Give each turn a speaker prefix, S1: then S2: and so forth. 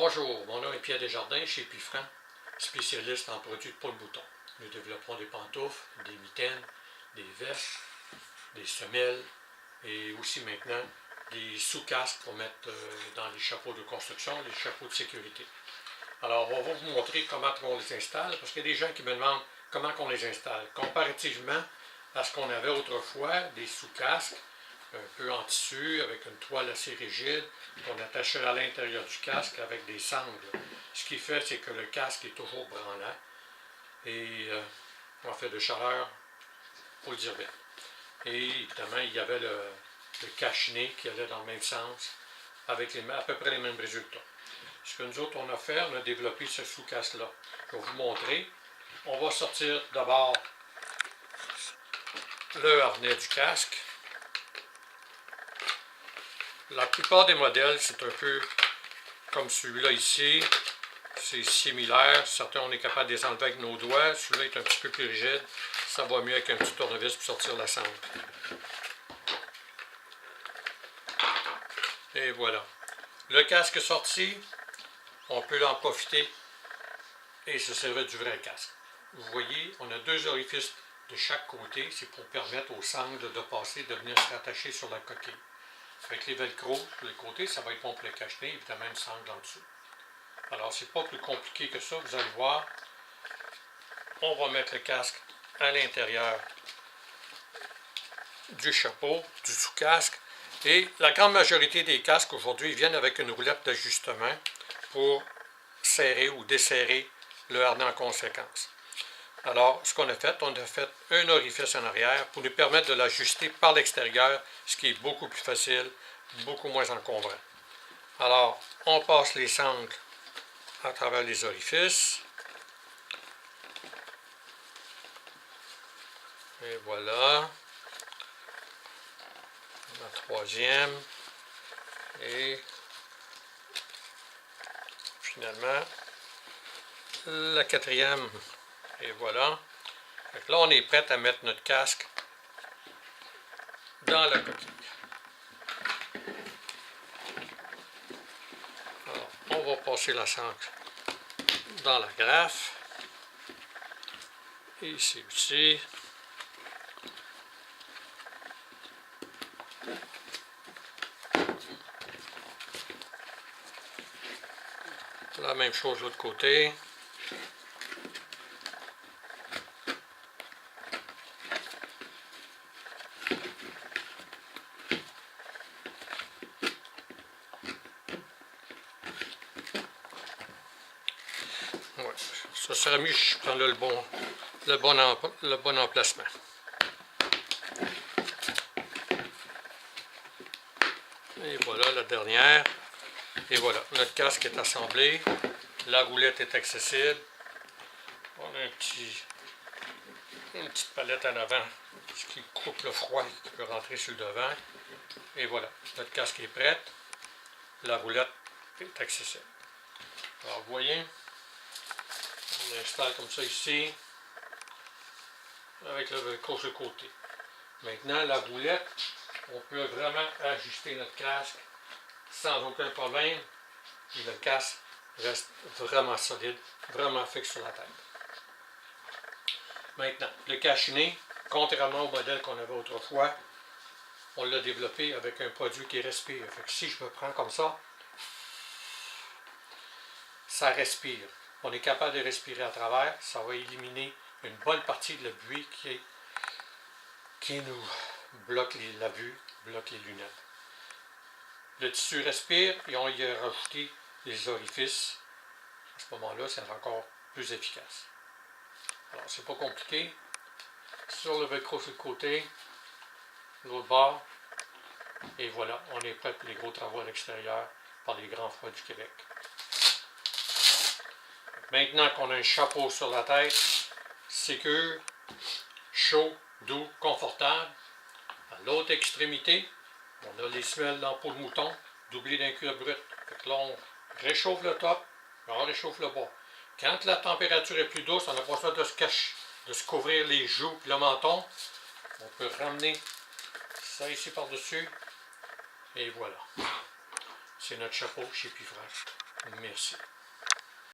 S1: Bonjour, mon nom est Pierre Desjardins chez Pifran, spécialiste en produits de poule-mouton. Nous développons des pantoufles, des mitaines, des vestes, des semelles et aussi maintenant des sous-casques pour mettre dans les chapeaux de construction, les chapeaux de sécurité. Alors, on va vous montrer comment on les installe, parce qu'il y a des gens qui me demandent comment on les installe. Comparativement à ce qu'on avait autrefois, des sous-casques, un peu en tissu, avec une toile assez rigide, qu'on attachait à l'intérieur du casque avec des sangles. Ce qui fait, c'est que le casque est toujours branlant et en fait de chaleur, pour le dire bien. Et évidemment, il y avait le cache-nez qui allait dans le même sens, avec à peu près les mêmes résultats. Ce que nous autres, on a fait, on a développé ce sous-casque-là. Je vais vous montrer. On va sortir d'abord le harnais du casque. La plupart des modèles, c'est un peu comme celui-là ici. C'est similaire. Certains, on est capable de les enlever avec nos doigts. Celui-là est un petit peu plus rigide. Ça va mieux avec un petit tournevis pour sortir la sangle. Et voilà. Le casque sorti, on peut en profiter et se servir du vrai casque. Vous voyez, on a deux orifices de chaque côté. C'est pour permettre aux sangles de passer, de venir se rattacher sur la coquille. Avec les velcro sur les côtés, ça va être bon pour le cache-nez, évidemment une sangle en dessous. Alors, c'est pas plus compliqué que ça, vous allez voir. On va mettre le casque à l'intérieur du chapeau, du sous-casque. Et la grande majorité des casques aujourd'hui viennent avec une roulette d'ajustement pour serrer ou desserrer le harnais en conséquence. Alors, ce qu'on a fait un orifice en arrière pour nous permettre de l'ajuster par l'extérieur, ce qui est beaucoup plus facile, beaucoup moins encombrant. Alors, on passe les sangles à travers les orifices. Et voilà. La troisième. Et finalement, la quatrième. Et voilà. Donc là, on est prêt à mettre notre casque dans la coquille. Alors, on va passer la sangle dans la graffe. Et ici aussi. La même chose de l'autre côté. Ouais, ça serait mieux si je prends le bon emplacement. Et voilà la dernière. Et voilà, notre casque est assemblé. La roulette est accessible. On a une petite palette en avant, ce qui coupe le froid qui peut rentrer sur le devant. Et voilà, notre casque est prêt. La roulette est accessible. Alors vous voyez, on l'installe comme ça ici, avec le velcro sur le côté. Maintenant, la roulette, on peut vraiment ajuster notre casque sans aucun problème. Et le casque reste vraiment solide, vraiment fixe sur la tête. Maintenant, le cache-nez, contrairement au modèle qu'on avait autrefois, on l'a développé avec un produit qui respire. Fait que si je me prends comme ça respire. On est capable de respirer à travers, ça va éliminer une bonne partie de la buée qui nous bloque la vue, bloque les lunettes. Le tissu respire et on y a rajouté des orifices. À ce moment-là, c'est encore plus efficace. Alors, c'est pas compliqué. Sur le velcro sur le côté, l'autre bord, et voilà, on est prêt pour les gros travaux à l'extérieur par les grands froids du Québec. Maintenant qu'on a un chapeau sur la tête, sécure, chaud, doux, confortable, à l'autre extrémité, on a les semelles dans peau de mouton, doublées d'un cuir brut. Donc là, on réchauffe le top, on réchauffe le bas. Quand la température est plus douce, on n'a pas besoin de se couvrir les joues et le menton. On peut ramener ça ici par-dessus. Et voilà. C'est notre chapeau chez Pifran. Merci.